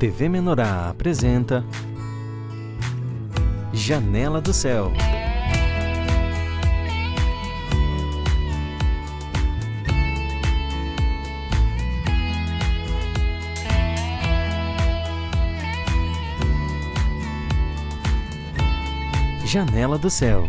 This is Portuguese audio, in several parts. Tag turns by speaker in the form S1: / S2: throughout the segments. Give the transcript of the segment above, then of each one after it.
S1: TV Menorá apresenta Janela do Céu. Janela do Céu.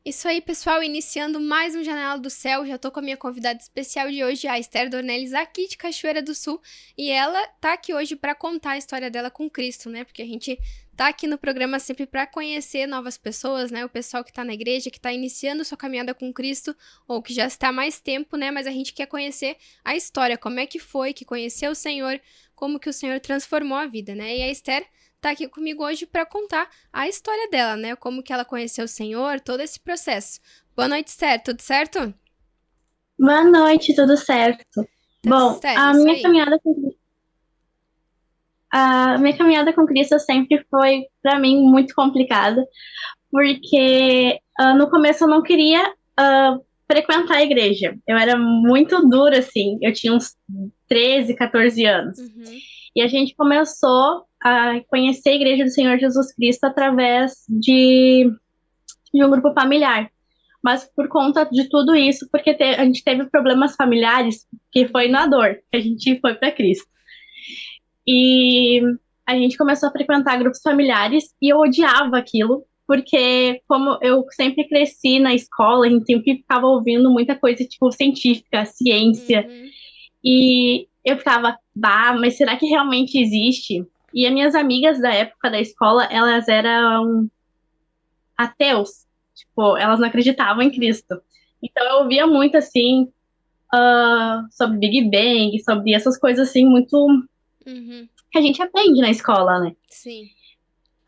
S2: Isso aí, pessoal, iniciando mais um Janela do Céu. Já tô com a minha convidada especial de hoje, a Esther Dornelles, aqui de Cachoeira do Sul. E ela tá aqui hoje para contar a história dela com Cristo, né? Porque a gente tá aqui no programa sempre para conhecer novas pessoas, né? O pessoal que tá na igreja, que tá iniciando sua caminhada com Cristo, ou que já está há mais tempo, né? Mas a gente quer conhecer a história, como é que foi que conheceu o Senhor, como que o Senhor transformou a vida, né? E a Esther tá aqui comigo hoje para contar a história dela, né? Como que ela conheceu o Senhor, todo esse processo. Boa noite, Esther. Tudo certo?
S3: Boa noite, tudo certo? Bom,
S2: Esther,
S3: a
S2: isso
S3: minha
S2: aí.
S3: caminhada com Cristo sempre foi, para mim, muito complicada, porque no começo eu não queria frequentar a igreja. Eu era muito dura, assim, eu tinha uns 13, 14 anos.
S2: Uhum.
S3: E a gente começou a conhecer a Igreja do Senhor Jesus Cristo através de um grupo familiar. Mas por conta de tudo isso, porque a gente teve problemas familiares, que foi na dor que a gente foi para Cristo. E a gente começou a frequentar grupos familiares e eu odiava aquilo, porque como eu sempre cresci na escola, a gente sempre ficava ouvindo muita coisa tipo científica, ciência,
S2: Uhum.
S3: e eu ficava, bah, mas será que realmente existe? E as minhas amigas da época da escola, elas eram ateus. Tipo, elas não acreditavam em Cristo. Então eu ouvia muito, assim, sobre Big Bang, sobre essas coisas, assim, muito
S2: Uhum.
S3: que a gente aprende na escola, né?
S2: Sim.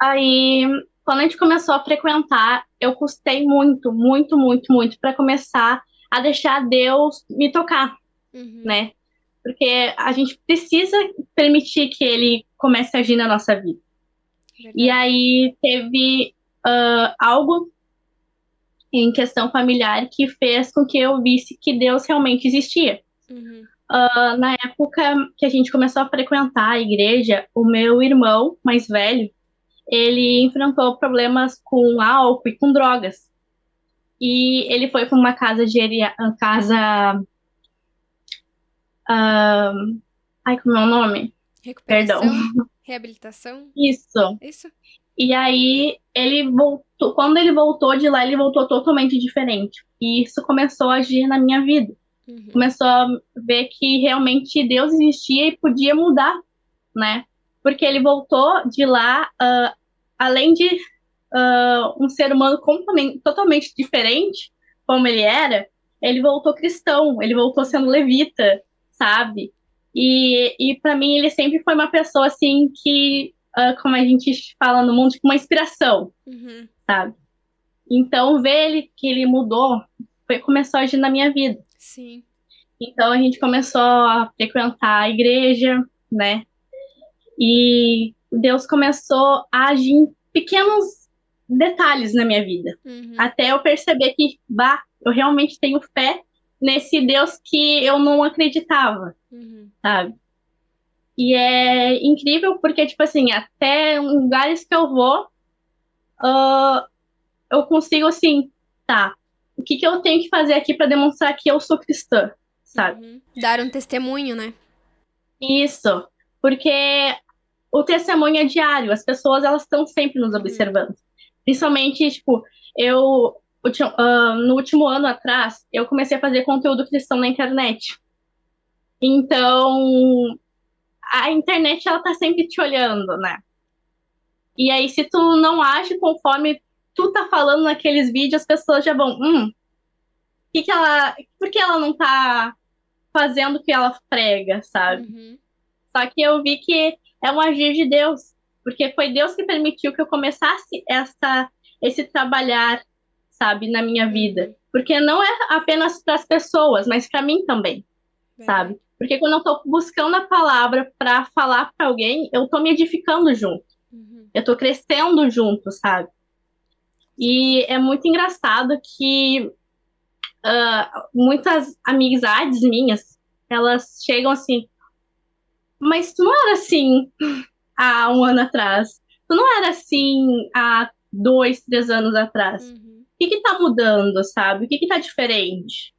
S3: Aí, quando a gente começou a frequentar, eu custei muito, muito, muito, muito para começar a deixar Deus me tocar,
S2: Uhum.
S3: né? Porque a gente precisa permitir que ele comece a agir na nossa vida. E
S2: Verdade.
S3: aí teve algo em questão familiar que fez com que eu visse que Deus realmente existia.
S2: Uhum.
S3: Na época que a gente começou a frequentar a igreja, o meu irmão mais velho, ele enfrentou problemas com álcool e com drogas. E ele foi para uma ai, como é o nome? Perdão.
S2: Recuperação, reabilitação,
S3: Isso.
S2: isso?
S3: E aí ele voltou, quando ele voltou de lá, ele voltou totalmente diferente. E isso começou a agir na minha vida.
S2: Uhum.
S3: Começou a ver que realmente Deus existia e podia mudar, né? Porque ele voltou de lá, além de um ser humano totalmente diferente, como ele era, ele voltou cristão, ele voltou sendo levita, sabe? E para mim ele sempre foi uma pessoa assim que, como a gente fala no mundo, tipo, uma inspiração,
S2: Uhum.
S3: sabe? Então ver ele que ele mudou começou a agir na minha vida.
S2: Sim.
S3: Então a gente começou a frequentar a igreja, né? E Deus começou a agir em pequenos detalhes na minha vida.
S2: Uhum.
S3: Até eu perceber que, bah, eu realmente tenho fé nesse Deus que eu não acreditava,
S2: Uhum.
S3: sabe? E é incrível porque, tipo assim, até em lugares que eu vou, eu consigo, assim, tá, o que que eu tenho que fazer aqui para demonstrar que eu sou cristã, sabe?
S2: Uhum. Dar um testemunho, né?
S3: Isso, porque o testemunho é diário, as pessoas elas estão sempre nos
S2: Uhum.
S3: observando. Principalmente, tipo, no último ano atrás, eu comecei a fazer conteúdo cristão na internet. Então, a internet ela tá sempre te olhando, né? E aí, se tu não age conforme tu tá falando naqueles vídeos, as pessoas já vão, por que ela não tá fazendo o que ela prega, sabe?
S2: Uhum.
S3: Só que eu vi que é um agir de Deus, porque foi Deus que permitiu que eu começasse esse trabalhar, sabe, na minha vida.
S2: Uhum.
S3: Porque não é apenas para as pessoas, mas para mim também,
S2: Verdade.
S3: sabe? Porque quando eu tô buscando a palavra para falar para alguém, eu tô me edificando junto.
S2: Uhum.
S3: Eu tô crescendo junto, sabe?
S2: Com
S3: E
S2: certeza.
S3: é muito engraçado que muitas amizades minhas, elas chegam assim, mas tu não era assim há um ano atrás. Tu não era assim há 2, 3 anos atrás.
S2: Uhum.
S3: O que que tá mudando, sabe? O que que tá diferente?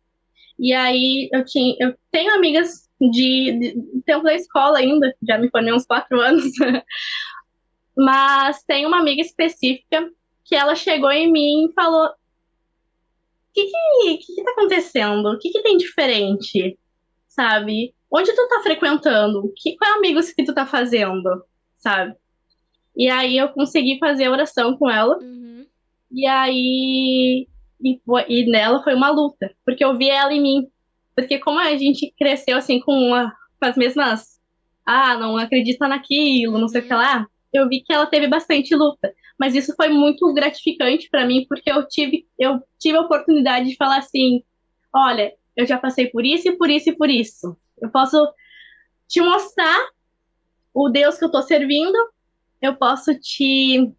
S3: E aí eu tenho amigas de tempo da escola ainda, já me formei uns 4 anos, mas tem uma amiga específica que ela chegou em mim e falou: que tá acontecendo? O que que tem diferente? Sabe? Onde tu tá frequentando? Qual amigos que tu tá fazendo? Sabe? E aí eu consegui fazer a oração com ela.
S2: Uhum.
S3: E aí. E nela foi uma luta. Porque eu vi ela em mim. Porque como a gente cresceu assim com as mesmas. Ah, não acredita naquilo, não sei o que
S2: Uhum.
S3: lá. Eu vi que ela teve bastante luta. Mas isso foi muito gratificante pra mim, porque eu tive a oportunidade de falar assim: olha, eu já passei por isso e por isso e por isso. Eu posso te mostrar o Deus que eu tô servindo, eu posso te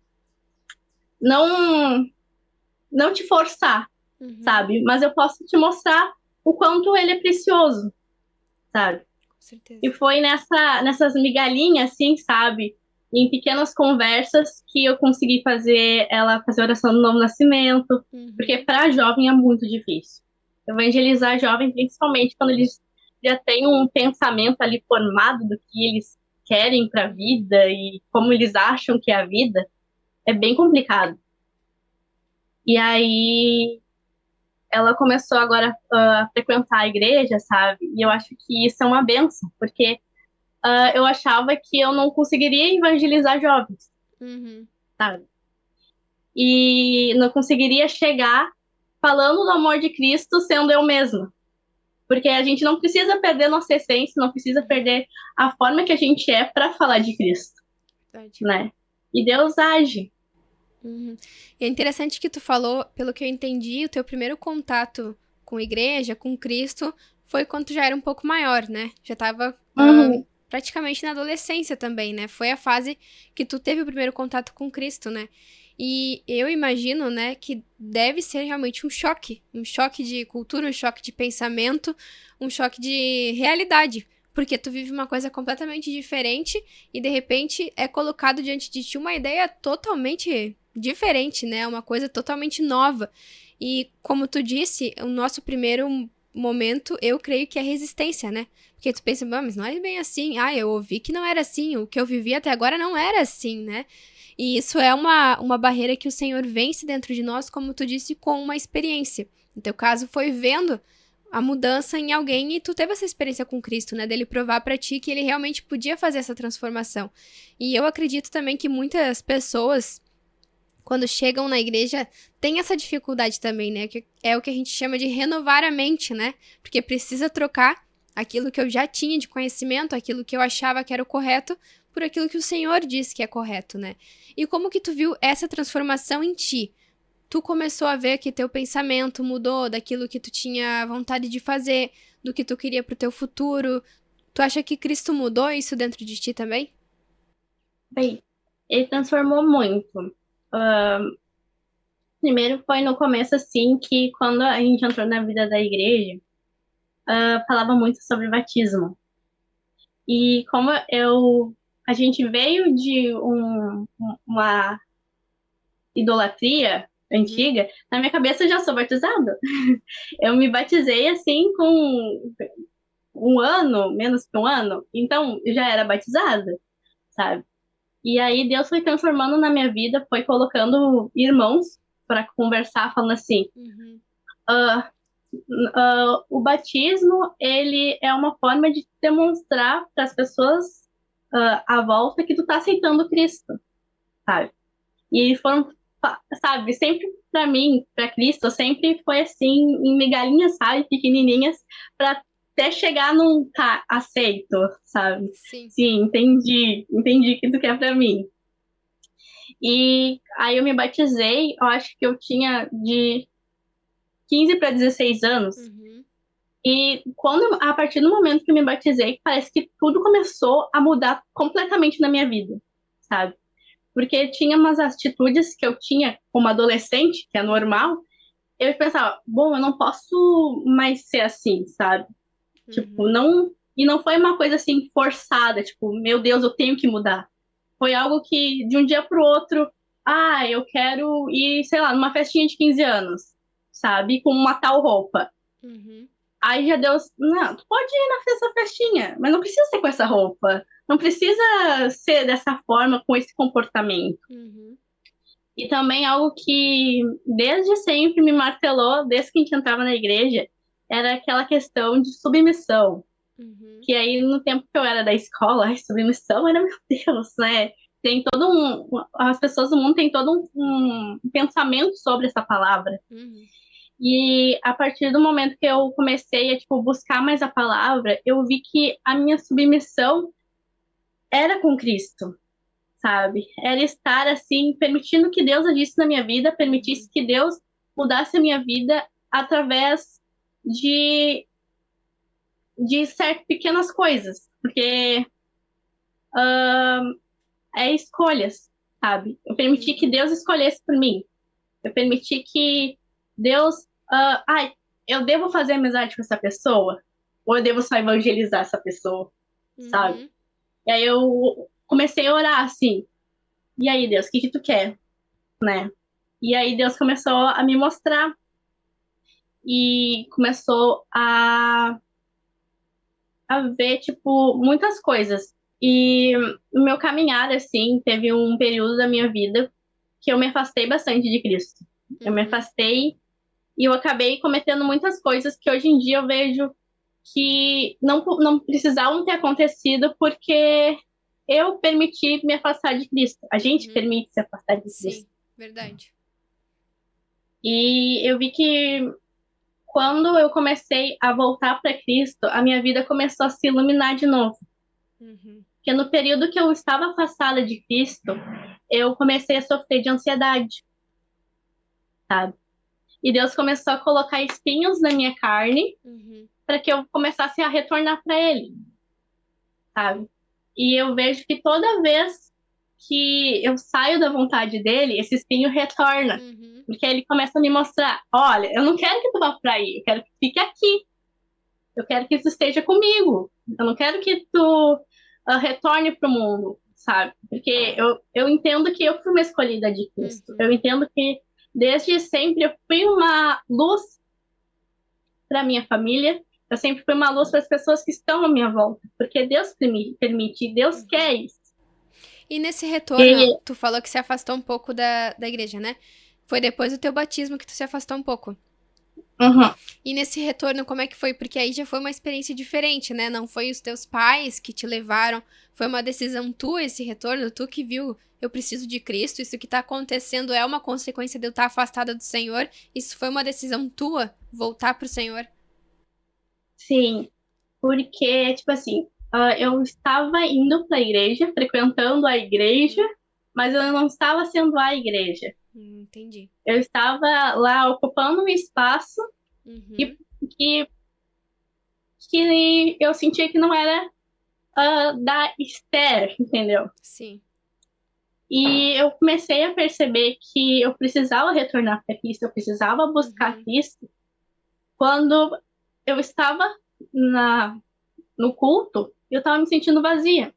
S3: não não te forçar,
S2: Uhum.
S3: sabe? Mas eu posso te mostrar o quanto ele é precioso, sabe?
S2: Com certeza.
S3: E foi nessas migalhinhas, assim, sabe? Em pequenas conversas que eu consegui fazer ela fazer oração do novo nascimento, porque
S2: Uhum.
S3: para jovem é muito difícil. Evangelizar jovem, principalmente quando eles já têm um pensamento ali formado do que eles querem para a
S2: Uhum.
S3: vida e como eles acham que é a vida, é bem complicado. E aí ela começou agora a frequentar a igreja, sabe? E eu acho que isso é uma benção, porque eu achava que eu não conseguiria evangelizar jovens,
S2: Uhum.
S3: sabe? E não conseguiria chegar falando do amor de Cristo sendo eu mesma. Porque a gente não precisa perder nossa essência, não precisa
S2: Uhum.
S3: perder a forma que a gente é para falar de Cristo,
S2: Verdade.
S3: né? E Deus age.
S2: Uhum. E é interessante que tu falou, pelo que eu entendi, o teu primeiro contato com a igreja, com Cristo, foi quando tu já era um pouco maior, né? Já tava
S3: Uhum,
S2: praticamente na adolescência também, né? Foi a fase que tu teve o primeiro contato com Cristo, né? E eu imagino, né, que deve ser realmente um choque de cultura, um choque de pensamento, um choque de realidade, porque tu vive uma coisa completamente diferente e de repente é colocado diante de ti uma ideia totalmente diferente, né? Uma coisa totalmente nova. E como tu disse, o nosso primeiro momento, eu creio que é resistência, né? Porque tu pensa, mas não é bem assim. Ah, eu ouvi que não era assim. O que eu vivi até agora não era assim, né? E isso é uma barreira que o Senhor vence dentro de nós, como tu disse, com uma experiência. No teu caso, foi vendo a mudança em alguém e tu teve essa experiência com Cristo, né? Dele provar pra ti que ele realmente podia fazer essa transformação. E eu acredito também que muitas pessoas, quando chegam na igreja, têm essa dificuldade também, né? Que é o que a gente chama de renovar a mente, né? Porque precisa trocar aquilo que eu já tinha de conhecimento, aquilo que eu achava que era o correto, por aquilo que o Senhor disse que é correto, né? E como que tu viu essa transformação em ti? Tu começou a ver que teu pensamento mudou daquilo que tu tinha vontade de fazer, do que tu queria pro teu futuro. Tu acha que Cristo mudou isso dentro de ti também?
S3: bem, ele transformou muito. Ah, primeiro foi no começo, assim, que quando a gente entrou na vida da igreja, falava muito sobre batismo. E como a gente veio de uma idolatria
S2: Uhum.
S3: antiga, na minha cabeça eu já sou batizada. Eu me batizei assim com um ano, menos que um ano, então eu já era batizada, sabe? E aí Deus foi transformando na minha vida, foi colocando irmãos para conversar, falando assim:
S2: Uhum.
S3: "Ah, o batismo ele é uma forma de demonstrar para as pessoas à volta que tu tá aceitando Cristo, sabe? E foram, sabe, sempre para mim, para Cristo, sempre foi assim, em migalhinhas, sabe, pequenininhas, para até chegar num tá, aceito, sabe?
S2: Sim.
S3: Sim, entendi o que tu quer para mim. E aí eu me batizei, eu acho que eu tinha de 15 para 16 anos.
S2: Uhum.
S3: E a partir do momento que eu me batizei, parece que tudo começou a mudar completamente na minha vida, sabe? Porque tinha umas atitudes que eu tinha como adolescente, que é
S2: Uhum.
S3: normal, eu pensava, bom, eu não posso mais ser assim, sabe? Tipo, não. E não foi uma coisa assim forçada, tipo, meu Deus, eu tenho que mudar. Foi algo que de um dia pro outro, eu quero ir, sei lá, numa festinha de 15 anos, sabe? Com uma tal roupa.
S2: Uhum.
S3: Aí já Deus, não, tu pode ir nessa festinha, mas não precisa ser com essa roupa. Não precisa ser dessa forma, com esse comportamento.
S2: Uhum.
S3: E também algo que desde sempre me martelou, desde que a gente entrava na igreja, era aquela questão de submissão.
S2: Uhum.
S3: Que aí, no tempo que eu era da escola, submissão era, meu Deus, né? Tem todo as pessoas do mundo têm todo um pensamento sobre essa palavra.
S2: Uhum.
S3: E a partir do momento que eu comecei a, tipo, buscar mais a palavra, eu vi que a minha submissão era com Cristo, sabe? Era estar, assim, permitindo que Deus agisse na minha vida, permitisse que Deus mudasse a minha vida através de, de certas pequenas coisas. Porque é escolhas, sabe? Eu permiti que Deus escolhesse por mim. Eu permiti que Deus. Eu devo fazer amizade com essa pessoa? Ou eu devo só evangelizar essa pessoa, sabe?
S2: Uhum.
S3: E aí eu comecei a orar assim. E aí, Deus, o que que tu quer? Né? E aí Deus começou a me mostrar. E começou a ver, tipo, muitas coisas. E no meu caminhar, assim, teve um período da minha vida que eu me afastei bastante de Cristo. Eu me afastei e eu acabei cometendo muitas coisas que hoje em dia eu vejo que não precisavam ter acontecido porque eu permiti me afastar de Cristo. A gente permite se afastar de
S2: Sim,
S3: Cristo.
S2: verdade.
S3: E eu vi que quando eu comecei a voltar para Cristo, a minha vida começou a se iluminar de novo.
S2: Uhum.
S3: Porque no período que eu estava afastada de Cristo, eu comecei a sofrer de ansiedade, sabe? E Deus começou a colocar espinhos na minha carne
S2: Uhum.
S3: para que eu começasse a retornar para Ele, sabe? E eu vejo que toda vez que eu saio da vontade dele, esse espinho retorna.
S2: Uhum.
S3: Porque ele começa a me mostrar: olha, eu não quero que tu vá para aí, eu quero que tu fique aqui. Eu quero que tu esteja comigo. Eu não quero que tu retorne para o mundo, sabe? Porque eu entendo que eu fui uma escolhida de Cristo.
S2: Uhum.
S3: Eu entendo que desde sempre eu fui uma luz para minha família. Eu sempre fui uma luz para as pessoas que estão à minha volta. Porque Deus permite, Deus quer isso.
S2: E nesse retorno,
S3: E,
S2: tu falou que se afastou um pouco da igreja, né? Foi depois do teu batismo que tu se afastou um pouco.
S3: uhum,
S2: E nesse retorno, como é que foi? Porque aí já foi uma experiência diferente, né? Não foi os teus pais que te levaram, foi uma decisão tua esse retorno, tu que viu, eu preciso de Cristo, isso que tá acontecendo é uma consequência de eu estar afastada do Senhor. Isso foi uma decisão tua, voltar pro Senhor.
S3: sim, porque, tipo assim, eu estava indo para a igreja, frequentando a igreja, mas eu não estava sendo a igreja.
S2: Entendi.
S3: Eu estava lá ocupando um espaço que,
S2: Uhum.
S3: que, que eu sentia que não era da Esther, entendeu?
S2: Sim.
S3: E eu comecei a perceber que eu precisava retornar para Cristo, eu precisava buscar
S2: Uhum.
S3: Cristo quando eu estava no culto, eu estava me sentindo vazia,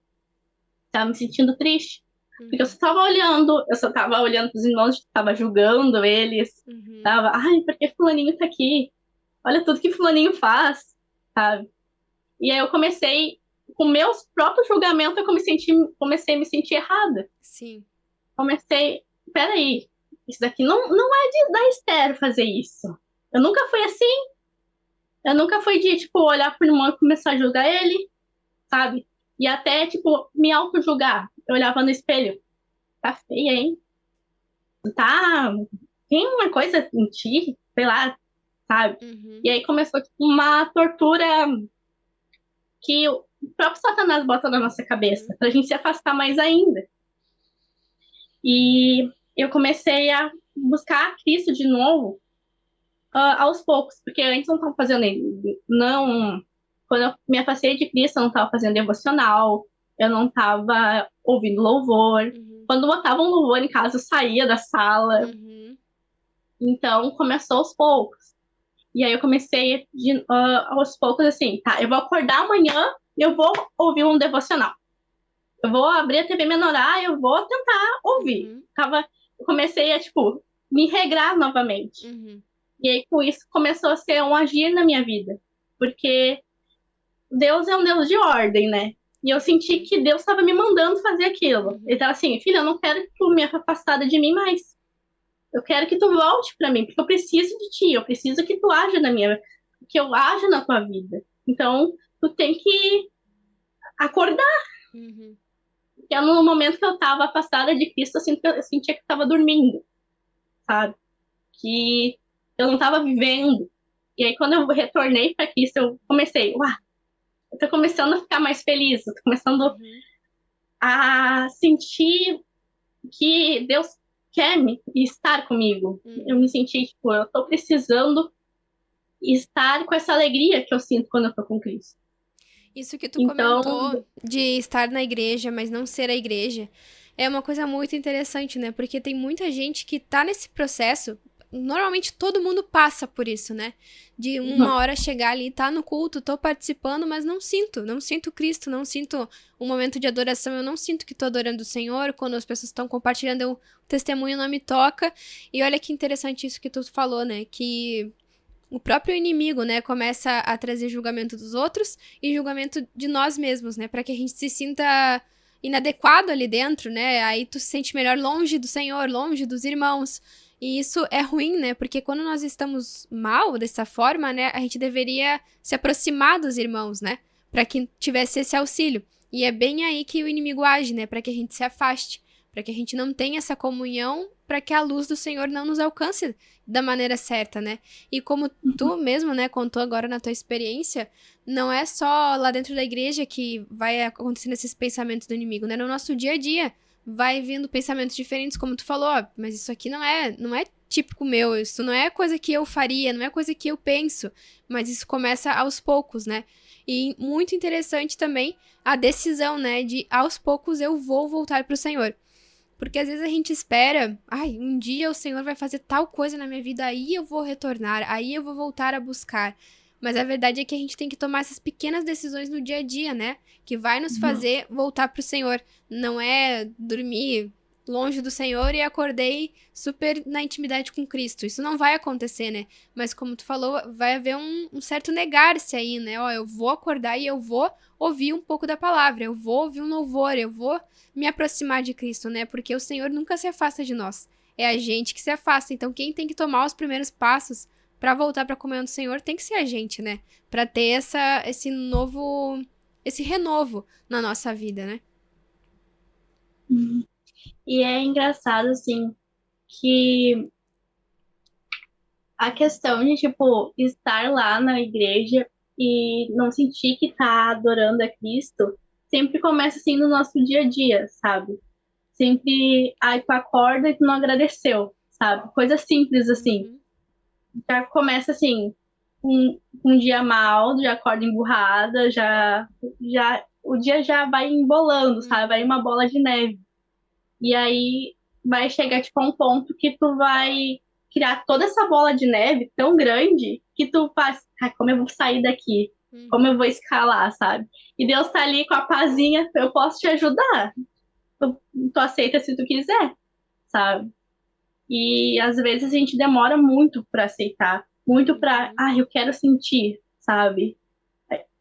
S3: estava me sentindo triste. Porque
S2: Uhum.
S3: eu só estava olhando para os irmãos, estava julgando eles,
S2: Uhum.
S3: tava, ai, por que fulaninho tá aqui? Olha tudo que fulaninho faz, sabe? E aí eu comecei, com meus próprios julgamentos, comecei a me sentir errada.
S2: Sim.
S3: Comecei, peraí, isso daqui não é da Esther fazer isso. Eu nunca fui assim. Eu nunca fui de, tipo, olhar pro irmão e começar a julgar ele, sabe? E até, tipo, me auto-julgar. Eu olhava no espelho. Tá feia, hein? Tá. Tem uma coisa em ti, sei lá, sabe?
S2: Uhum.
S3: E aí começou, tipo, uma tortura que o próprio Satanás bota na nossa cabeça, pra gente se afastar mais ainda. E eu comecei a buscar Cristo de novo, aos poucos, porque antes eu não estava fazendo, não, quando eu me afastei de Cristo, eu não estava fazendo devocional, eu não estava ouvindo louvor.
S2: Uhum.
S3: Quando botavam louvor em casa, eu saía da sala.
S2: Uhum.
S3: Então, começou aos poucos. E aí eu comecei aos poucos assim, tá, eu vou acordar amanhã e eu vou ouvir um devocional. Eu vou abrir a TV Menorá, eu vou tentar ouvir.
S2: Uhum.
S3: Eu comecei a, tipo, me regrar novamente.
S2: Uhum.
S3: E aí, com isso, começou a ser um agir na minha vida. Porque Deus é um Deus de ordem, né? E eu senti
S2: Sim.
S3: que Deus estava me mandando fazer aquilo. Ele
S2: Uhum.
S3: estava assim, filha, eu não quero que tu me afastada de mim mais. Eu quero que tu volte para mim, porque eu preciso de ti, eu preciso que tu haja na minha, que eu haja na tua vida. Então, tu tem que acordar.
S2: Uhum.
S3: Porque no momento que eu estava afastada de Cristo, eu sentia que eu estava dormindo, sabe? Que eu não estava vivendo. E aí, quando eu retornei para Cristo, eu comecei, uau, eu tô começando a ficar mais feliz, eu tô começando
S2: Uhum.
S3: a sentir que Deus quer me estar comigo. Eu me
S2: Uhum.
S3: senti, tipo, eu tô precisando estar com essa alegria que eu sinto quando eu tô com Cristo.
S2: Isso que tu
S3: Então,
S2: comentou de estar na igreja, mas não ser a igreja, é uma coisa muito interessante, né? Porque tem muita gente que tá nesse processo. Normalmente todo mundo passa por isso, né? De uma
S3: uhum,
S2: hora chegar ali, tá no culto, tô participando, mas não sinto Cristo, não sinto um momento de adoração, eu não sinto que tô adorando o Senhor. Quando as pessoas estão compartilhando, o testemunho não me toca. E olha que interessante isso que tu falou, né? Que o próprio inimigo, né, começa a trazer julgamento dos outros e julgamento de nós mesmos, né, para que a gente se sinta inadequado ali dentro, né? Aí tu se sente melhor longe do Senhor, longe dos irmãos. E isso é ruim, né? Porque quando nós estamos mal dessa forma, né, a gente deveria se aproximar dos irmãos, né, para que tivesse esse auxílio. E é bem aí que o inimigo age, né, para que a gente se afaste, para que a gente não tenha essa comunhão, para que a luz do Senhor não nos alcance da maneira certa, né? E como
S3: uhum,
S2: tu mesmo, né, contou agora na tua experiência, não é só lá dentro da igreja que vai acontecendo esses pensamentos do inimigo, né? No nosso dia a dia vai vindo pensamentos diferentes, como tu falou, ó, mas isso aqui não é típico meu, isso não é coisa que eu faria, não é coisa que eu penso, mas isso começa aos poucos, né? E muito interessante também a decisão, né, de aos poucos eu vou voltar pro Senhor. Porque às vezes a gente espera, ai, um dia o Senhor vai fazer tal coisa na minha vida, aí eu vou retornar, aí eu vou voltar a buscar. Mas a verdade é que a gente tem que tomar essas pequenas decisões no dia a dia, né? Que vai nos
S3: uhum,
S2: fazer voltar pro Senhor. Não é dormir longe do Senhor e acordei super na intimidade com Cristo. Isso não vai acontecer, né? Mas como tu falou, vai haver um certo negar-se aí, né? Ó, eu vou acordar e eu vou ouvir um pouco da palavra, eu vou ouvir um louvor, eu vou me aproximar de Cristo, né? Porque o Senhor nunca se afasta de nós. É a gente que se afasta. Então, quem tem que tomar os primeiros passos para voltar para a comunhão do Senhor tem que ser a gente, né? Para ter esse renovo na nossa vida, né?
S3: uhum. E é engraçado, assim, que a questão de, tipo, estar lá na igreja e não sentir que tá adorando a Cristo sempre começa, assim, no nosso dia a dia, sabe? Sempre, ai, tu acorda e tu não agradeceu, sabe? Coisa simples, assim.
S2: Uhum,
S3: Já começa, assim, um dia mal, já acorda emburrada, o dia já vai embolando, sabe? Vai
S2: uhum,
S3: uma bola de neve. E aí vai chegar, tipo, a um ponto que tu vai criar toda essa bola de neve tão grande que tu faz, ai, como eu vou sair daqui? Como eu
S2: uhum,
S3: vou escalar, sabe? E Deus tá ali com a pazinha, eu posso te ajudar. Tu aceita se tu quiser, sabe? E às vezes a gente demora muito pra aceitar, muito pra,
S2: uhum,
S3: ah, eu quero sentir, sabe?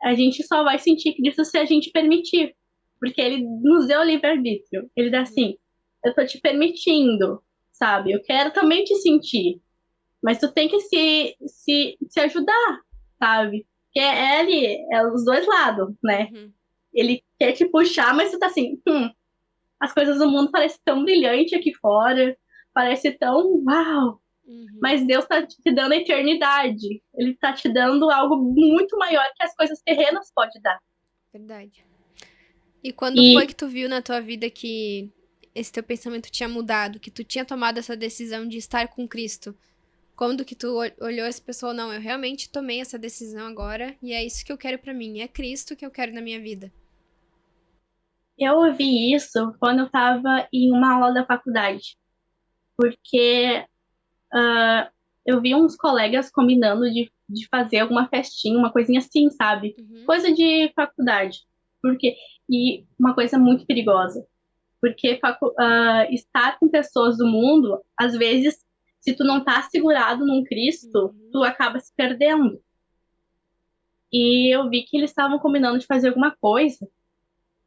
S3: A gente só vai sentir Cristo se a gente permitir, porque ele nos deu o livre-arbítrio. Ele dá
S2: uhum.
S3: assim, eu tô te permitindo, sabe? Eu quero também te sentir, mas tu tem que se ajudar, sabe? Porque é ele, é os dois lados, né?
S2: Uhum.
S3: Ele quer te puxar, mas tu tá assim, as coisas do mundo parecem tão brilhante aqui fora, parece tão uau,
S2: Uhum.
S3: mas Deus está te dando a eternidade. Ele está te dando algo muito maior que as coisas terrenas pode dar.
S2: Verdade. E quando foi
S3: E
S2: que tu viu na tua vida que esse teu pensamento tinha mudado, que tu tinha tomado essa decisão de estar com Cristo? Quando que tu olhou essa pessoa, não, eu realmente tomei essa decisão agora e é isso que eu quero pra mim, é Cristo que eu quero na minha vida.
S3: eu ouvi isso quando eu estava em uma aula da faculdade, porque eu vi uns colegas combinando de fazer alguma festinha, uma coisinha assim, sabe?
S2: Uhum.
S3: Coisa de faculdade. Porque, e uma coisa muito perigosa. Porque estar com pessoas do mundo, às vezes, se tu não tá segurado num Cristo,
S2: Uhum.
S3: tu acaba se perdendo. E eu vi que eles estavam combinando de fazer alguma coisa.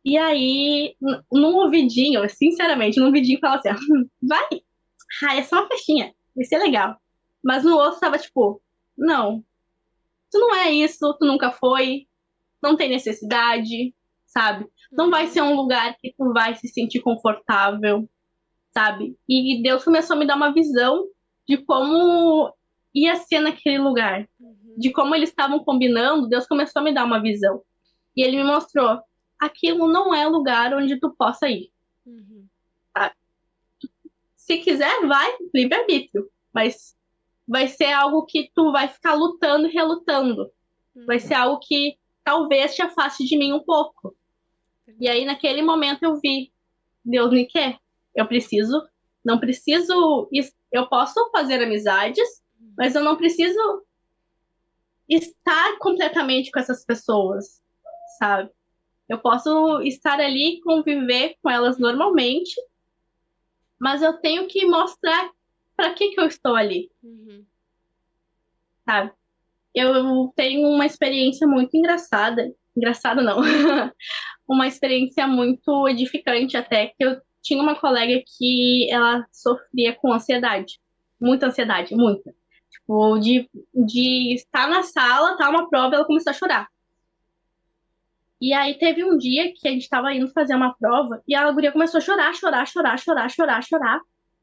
S3: E aí, num ouvidinho, sinceramente, num ouvidinho falava assim, vai, é só uma festinha, vai ser legal. Mas no outro tava tipo, não, tu não é isso, tu nunca foi, não tem necessidade, sabe? Não vai ser
S2: Uhum.
S3: um lugar que tu vai se sentir confortável, sabe? E Deus começou a me dar uma visão de como ia ser naquele lugar,
S2: Uhum.
S3: de como eles estavam combinando. Deus começou a me dar uma visão. E ele me mostrou, aquilo não é lugar onde tu possa ir.
S2: Uhum.
S3: Se quiser, vai, livre-arbítrio. Mas vai ser algo que tu vai ficar lutando e relutando. Vai ser
S2: Uhum.
S3: algo que talvez te afaste de mim um pouco. E aí, naquele momento, eu vi, Deus me quer. Eu preciso, não preciso, eu posso fazer amizades, mas eu não preciso estar completamente com essas pessoas, sabe? Eu posso estar ali, conviver com elas
S2: Uhum.
S3: normalmente, mas eu tenho que mostrar para que eu estou ali,
S2: Uhum.
S3: sabe? Eu tenho uma experiência muito engraçada, engraçada não, uma experiência muito edificante até, que eu tinha uma colega que ela sofria com ansiedade, muita. Tipo, de estar na sala, tá uma prova, ela começou a chorar. E aí teve um dia que a gente tava indo fazer uma prova e a guria começou a chorar, chorar, chorar, chorar, chorar, chorar.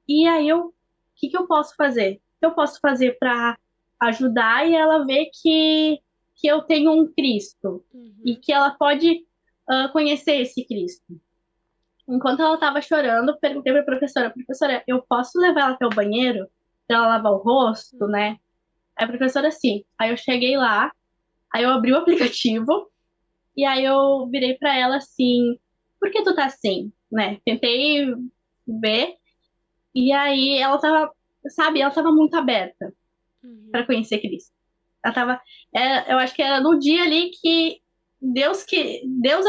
S3: E aí o que que eu posso fazer? O que eu posso fazer para ajudar e ela ver que eu tenho um Cristo e
S2: Uhum.
S3: que ela pode conhecer esse Cristo? Enquanto ela estava chorando, perguntei para a professora, eu posso levar ela até o banheiro para ela lavar o rosto, né?
S2: Uhum.
S3: Aí a professora, sim. Aí eu cheguei lá, aí eu abri o aplicativo e aí eu virei para ela assim, por que tu tá assim, né? Tentei ver e aí ela tava, sabe, ela tava muito aberta para
S2: Uhum.
S3: conhecer Cristo. Ela tava, eu acho que era no dia ali que Deus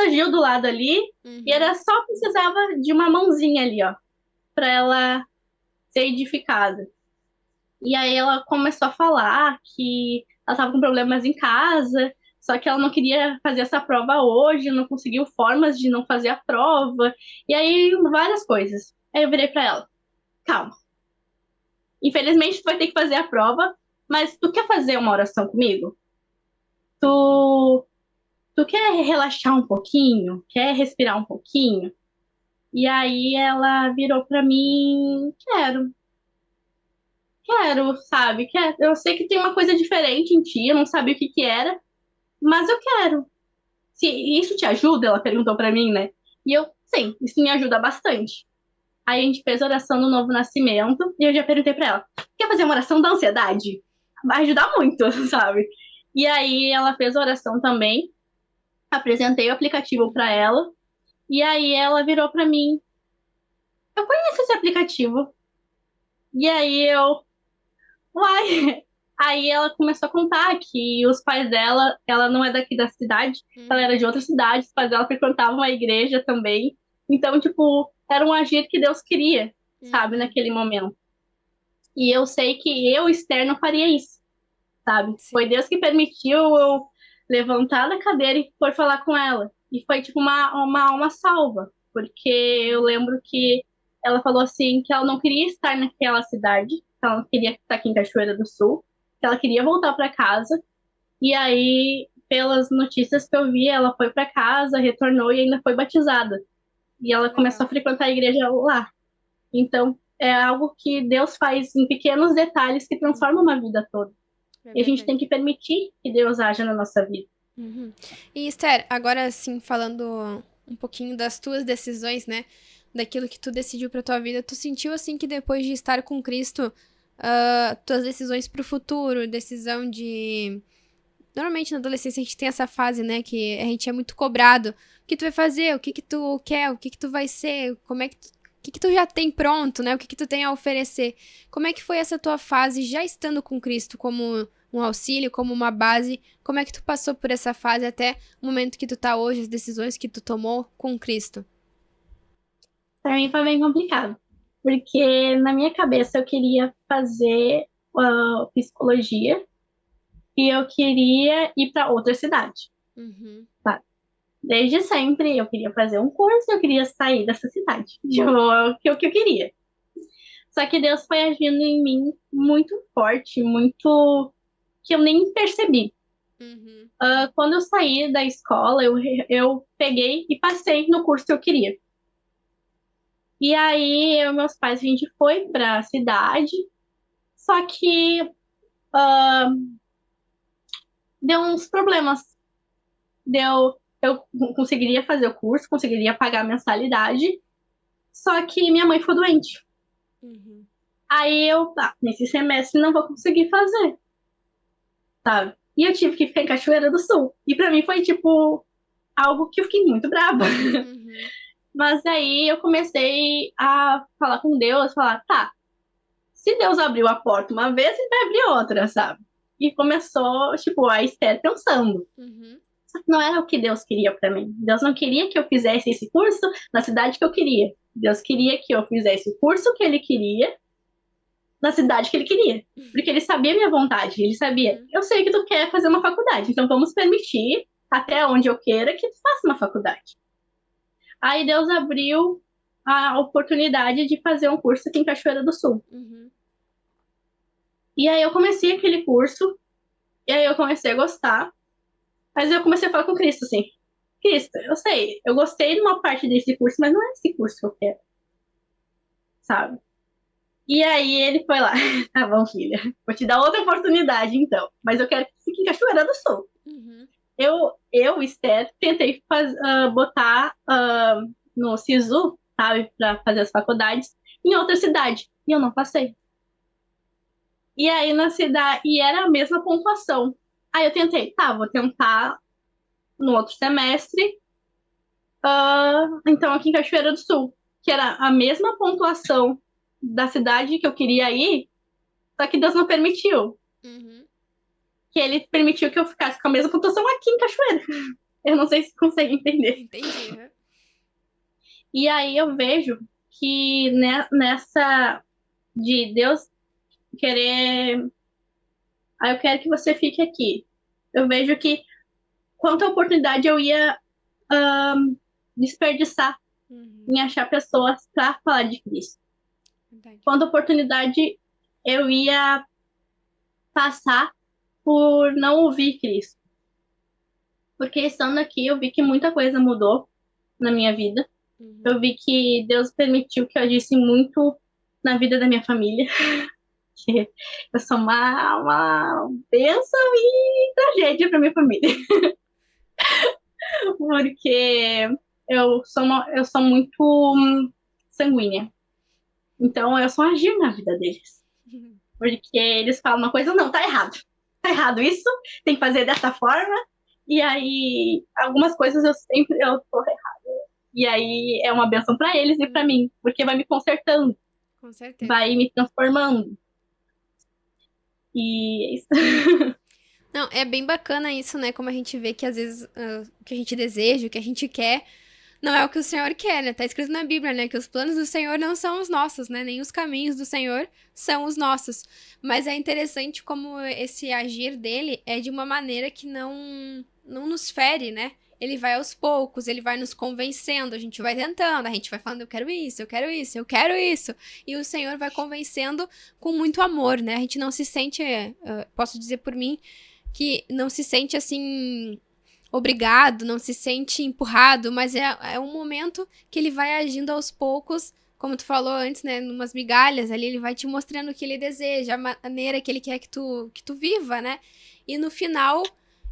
S3: agiu do lado ali e era
S2: Uhum.
S3: só precisava de uma mãozinha ali, ó, para ela ser edificada. E aí ela começou a falar que ela estava com problemas em casa, só que ela não queria fazer essa prova hoje, não conseguiu formas de não fazer a prova, e aí várias coisas. Aí eu virei para ela: calma, infelizmente tu vai ter que fazer a prova, mas tu quer fazer uma oração comigo? Tu, tu quer relaxar um pouquinho? Quer respirar um pouquinho? E aí ela virou para mim: quero, sabe? Eu sei que tem uma coisa diferente em ti, eu não sabia o que que era, mas eu quero. Se isso te ajuda, ela perguntou pra mim, né? E eu, sim, isso me ajuda bastante. Aí a gente fez a oração do novo nascimento e eu já perguntei pra ela: quer fazer uma oração da ansiedade? Vai ajudar muito, sabe? E aí ela fez a oração também, apresentei o aplicativo pra
S2: Uhum.
S3: ela e aí ela virou pra mim: eu conheço esse aplicativo. E aí eu, uai. Aí ela começou a contar que os pais dela, ela não é daqui da cidade, ela era de
S2: Uhum.
S3: outra cidade, os pais dela frequentavam uma igreja também. Então, tipo, era um agir que Deus queria, sabe,
S2: Uhum.
S3: naquele momento. E eu sei que eu, Esther, não faria isso, sabe? Foi
S2: Sim.
S3: Deus que permitiu eu levantar da cadeira e for falar com ela. E foi, tipo, uma alma salva, porque eu
S2: Uhum.
S3: lembro que ela falou assim que ela não queria estar naquela cidade, que ela não queria estar aqui em Cachoeira do Sul, que ela queria voltar para casa. E aí, pelas notícias que eu vi, ela foi para casa, retornou e ainda foi batizada. E
S2: Que
S3: ela começou
S2: legal.
S3: a frequentar a igreja lá. Então, é algo que Deus faz em pequenos detalhes que transformam
S2: Uhum.
S3: uma vida toda.
S2: É
S3: E a gente
S2: verdade.
S3: tem que permitir que Deus haja na nossa vida.
S2: Uhum. E Esther, agora sim, falando um pouquinho das tuas decisões, né? Daquilo que tu decidiu pra tua vida, tu sentiu assim que depois de estar com Cristo, tuas decisões pro futuro, decisão de. Normalmente na adolescência a gente tem essa fase, né? Que a gente é muito cobrado. O que tu vai fazer? O que que tu quer? O que que tu vai ser? que tu já tem pronto, né? O que tu tem a oferecer. Como é que foi essa tua fase já estando com Cristo como um auxílio, como uma base? Como é que tu passou por essa fase até o momento que tu tá hoje, as decisões que tu tomou com Cristo?
S3: Para mim foi bem complicado, porque na minha cabeça eu queria fazer psicologia e eu queria ir para outra cidade.
S2: Uhum.
S3: Desde sempre eu queria fazer um curso, eu queria sair dessa cidade. O que eu queria. Só que Deus foi agindo em mim muito forte, muito que eu nem percebi.
S2: Uhum.
S3: Quando eu saí da escola, eu peguei e passei no curso que eu queria. E aí, meus pais, a gente foi para a cidade, só que ah, deu uns problemas. Eu conseguiria fazer o curso, conseguiria pagar a mensalidade, só que minha mãe ficou doente.
S2: Uhum.
S3: Aí nesse semestre não vou conseguir fazer, sabe? E eu tive que ficar em Cachoeira do Sul. E pra mim foi, tipo, algo que eu fiquei muito brava.
S2: Uhum.
S3: Mas aí eu comecei a falar com Deus, falar, tá, se Deus abriu a porta uma vez, ele vai abrir outra, sabe? E começou, tipo, a Esther pensando.
S2: Uhum.
S3: Só que não era o que Deus queria pra mim. Deus não queria que eu fizesse esse curso na cidade que eu queria. Deus queria que eu fizesse o curso que ele queria na cidade que ele queria. Porque ele sabia a minha vontade. Ele sabia, eu sei que tu quer fazer uma faculdade, então vamos permitir, até onde eu queira, que tu faça uma faculdade. Aí Deus abriu a oportunidade de fazer um curso aqui em Cachoeira do Sul.
S2: Uhum.
S3: E aí eu comecei aquele curso, e aí eu comecei a gostar, mas eu comecei a falar com Cristo, assim, Cristo, eu sei, eu gostei de uma parte desse curso, mas não é esse curso que eu quero, sabe? E aí ele foi lá, tá bom, filha, vou te dar outra oportunidade, então, mas eu quero que fique em Cachoeira do Sul.
S2: Uhum.
S3: Esther, tentei botar no SISU, sabe, para fazer as faculdades, em outra cidade, e eu não passei. E aí na cidade, e era a mesma pontuação. Aí eu tentei, tá, vou tentar no outro semestre, então aqui em Cachoeira do Sul, que era a mesma pontuação da cidade que eu queria ir, só que Deus não permitiu.
S2: Uhum.
S3: Que ele permitiu que eu ficasse com a mesma pontuação aqui em Cachoeira. Eu não sei se consegue entender.
S2: Entendi. Uhum.
S3: E aí eu vejo que nessa de Deus querer. Eu quero que você fique aqui. Eu vejo que quanta oportunidade eu ia desperdiçar
S2: Uhum.
S3: em achar pessoas para falar de Cristo.
S2: Verdade.
S3: Quanta oportunidade eu ia passar por não ouvir Cristo. Porque estando aqui, eu vi que muita coisa mudou na minha vida.
S2: Uhum.
S3: Eu vi que Deus permitiu que eu agisse muito na vida da minha família. Que eu sou uma bênção e tragédia para minha família. Porque eu sou muito sanguínea. Então eu só agir na vida deles.
S2: Uhum.
S3: Porque eles falam uma coisa, não, tá errado. Tá errado isso, tem que fazer dessa forma. E aí, algumas coisas eu tô errada. E aí é uma benção para eles e para mim, porque vai me consertando,
S2: Com certeza.
S3: vai me transformando. E é isso.
S2: Não, é bem bacana isso, né? Como a gente vê que às vezes o que a gente deseja, o que a gente quer, não é o que o Senhor quer, né? Tá escrito na Bíblia, né? Que os planos do Senhor não são os nossos, né? Nem os caminhos do Senhor são os nossos. Mas é interessante como esse agir dele é de uma maneira que não nos fere, né? Ele vai aos poucos, ele vai nos convencendo, a gente vai tentando, a gente vai falando, eu quero isso, eu quero isso, eu quero isso. E o Senhor vai convencendo com muito amor, né? A gente não se sente, posso dizer por mim, que não se sente assim obrigado, não se sente empurrado, mas é um momento que ele vai agindo aos poucos, como tu falou antes, né, numas migalhas ali, ele vai te mostrando o que ele deseja, a maneira que ele quer que tu viva, né, e no final,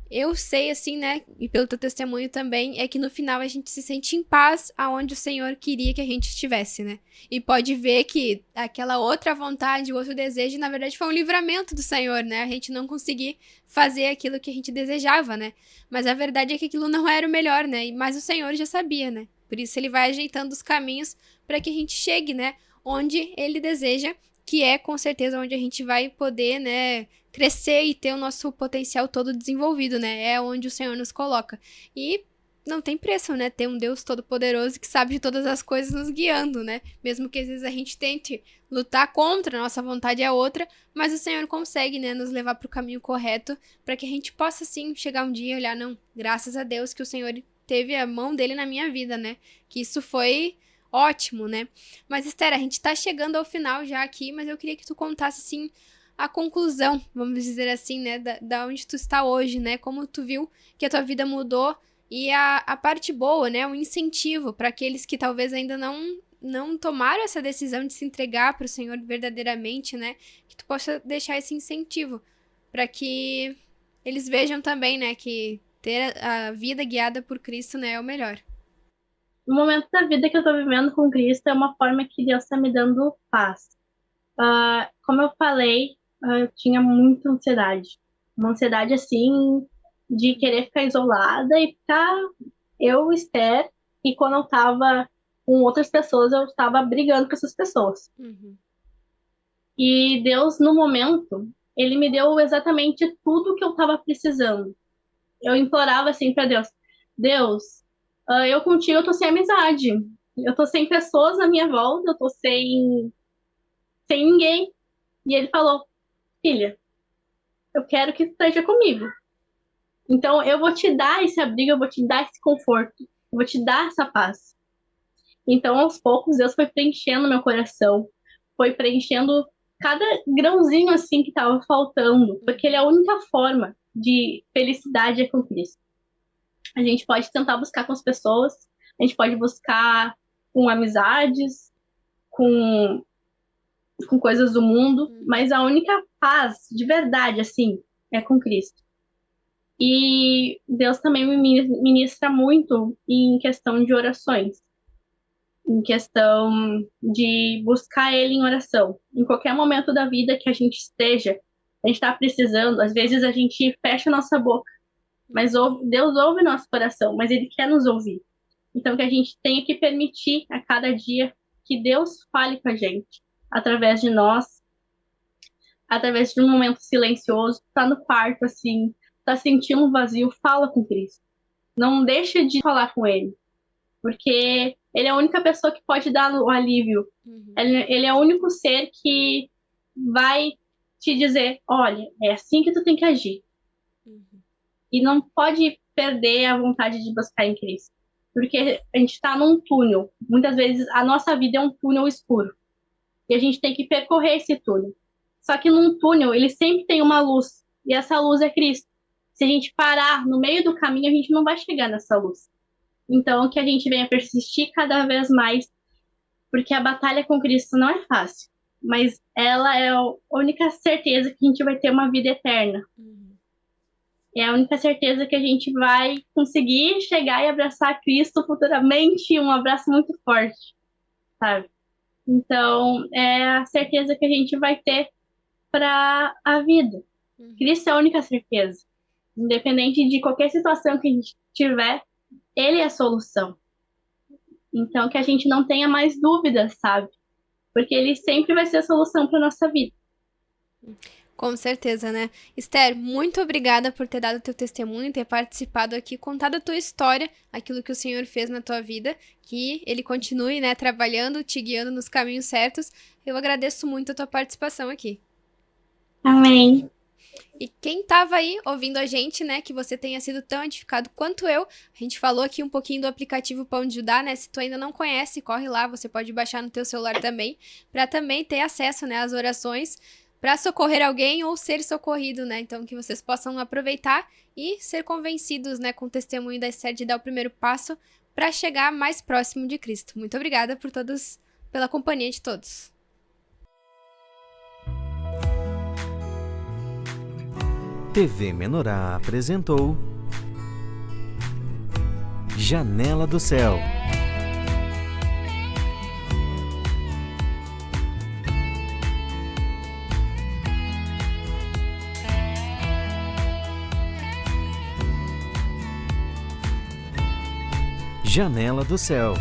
S2: eu sei assim, né, e pelo teu testemunho também, é que no final a gente se sente em paz aonde o Senhor queria que a gente estivesse, né, e pode ver que aquela outra vontade, o outro desejo, na verdade foi um livramento do Senhor, né, a gente não conseguir fazer aquilo que a gente desejava, né, mas a verdade é que aquilo não era o melhor, né, mas o Senhor já sabia, né, Por isso ele vai ajeitando os caminhos para que a gente chegue, né, onde ele deseja, que é com certeza onde a gente vai poder, né, crescer e ter o nosso potencial todo desenvolvido, né? É onde o Senhor nos coloca. E não tem preço, né? Ter um Deus todo-poderoso que sabe de todas as coisas nos guiando, né? Mesmo que às vezes a gente tente lutar contra, a nossa vontade é outra, mas o Senhor consegue, né, nos levar para o caminho correto, para que a gente possa, sim, chegar um dia e olhar, não, graças a Deus que o Senhor teve a mão dele na minha vida, né? Que isso foi ótimo, né? Mas, Esther, a gente tá chegando ao final já aqui, mas eu queria que tu contasse, assim, a conclusão, vamos dizer assim, né, da onde tu está hoje, né? Como tu viu que a tua vida mudou e a parte boa, né? Um incentivo para aqueles que talvez ainda não tomaram essa decisão de se entregar para o Senhor verdadeiramente, né? Que tu possa deixar esse incentivo para que eles vejam também, né, que ter a vida guiada por Cristo, né, é o melhor.
S3: O momento da vida que eu tô vivendo com Cristo é uma forma que Deus tá me dando paz. Como eu falei, eu tinha muita ansiedade. Uma ansiedade, assim, de querer ficar isolada e ficar eu, Esther, e quando eu tava com outras pessoas, eu tava brigando com essas pessoas.
S2: Uhum.
S3: E Deus, no momento, ele me deu exatamente tudo que eu tava precisando. Eu implorava, assim, pra Deus: Deus, eu contigo, eu tô sem amizade. Eu tô sem pessoas na minha volta, eu tô sem ninguém. E ele falou: filha, eu quero que tu esteja comigo. Então, eu vou te dar esse abrigo, eu vou te dar esse conforto, eu vou te dar essa paz. Então, aos poucos, Deus foi preenchendo meu coração, foi preenchendo cada grãozinho, assim, que estava faltando, porque ele é a única forma de felicidade é com Cristo. A gente pode tentar buscar com as pessoas, a gente pode buscar com amizades, com coisas do mundo, mas a única paz, de verdade, assim, é com Cristo. E Deus também me ministra muito em questão de orações, em questão de buscar Ele em oração. Em qualquer momento da vida que a gente esteja, a gente está precisando, às vezes a gente fecha a nossa boca, mas Deus ouve nosso coração, mas Ele quer nos ouvir. Então que a gente tenha que permitir a cada dia que Deus fale com a gente, através de nós, através de um momento silencioso, tá no quarto, assim, tá sentindo um vazio, fala com Cristo. Não deixa de falar com Ele, porque Ele é a única pessoa que pode dar o alívio.
S2: Uhum.
S3: Ele é o único ser que vai te dizer: olha, é assim que tu tem que agir.
S2: Uhum.
S3: E não pode perder a vontade de buscar em Cristo, porque a gente está num túnel. Muitas vezes a nossa vida é um túnel escuro e a gente tem que percorrer esse túnel. Só que num túnel ele sempre tem uma luz, e essa luz é Cristo. Se a gente parar no meio do caminho, a gente não vai chegar nessa luz. Então que a gente venha persistir cada vez mais, porque a batalha com Cristo não é fácil, mas ela é a única certeza que a gente vai ter uma vida eterna.
S2: Uhum.
S3: É a única certeza que a gente vai conseguir chegar e abraçar Cristo futuramente, um abraço muito forte, sabe? Então, é a certeza que a gente vai ter para a vida.
S2: Uhum.
S3: Cristo é a única certeza. Independente de qualquer situação que a gente tiver, Ele é a solução. Então, que a gente não tenha mais dúvidas, sabe? Porque Ele sempre vai ser a solução para nossa vida.
S2: Com certeza, né? Esther, muito obrigada por ter dado teu testemunho, ter participado aqui, contado a tua história, aquilo que o Senhor fez na tua vida, que Ele continue, né, trabalhando, te guiando nos caminhos certos. Eu agradeço muito a tua participação aqui.
S3: Amém.
S2: E quem tava aí ouvindo a gente, né, que você tenha sido tão edificado quanto eu, a gente falou aqui um pouquinho do aplicativo Pão de Judá, né, se tu ainda não conhece, corre lá, você pode baixar no teu celular também, para também ter acesso, né, às orações, para socorrer alguém ou ser socorrido, né, então que vocês possam aproveitar e ser convencidos, né, com o testemunho da Esther de dar o primeiro passo para chegar mais próximo de Cristo. Muito obrigada por todos, pela companhia de todos.
S1: TV Menorá apresentou Janela do Céu. Janela do Céu.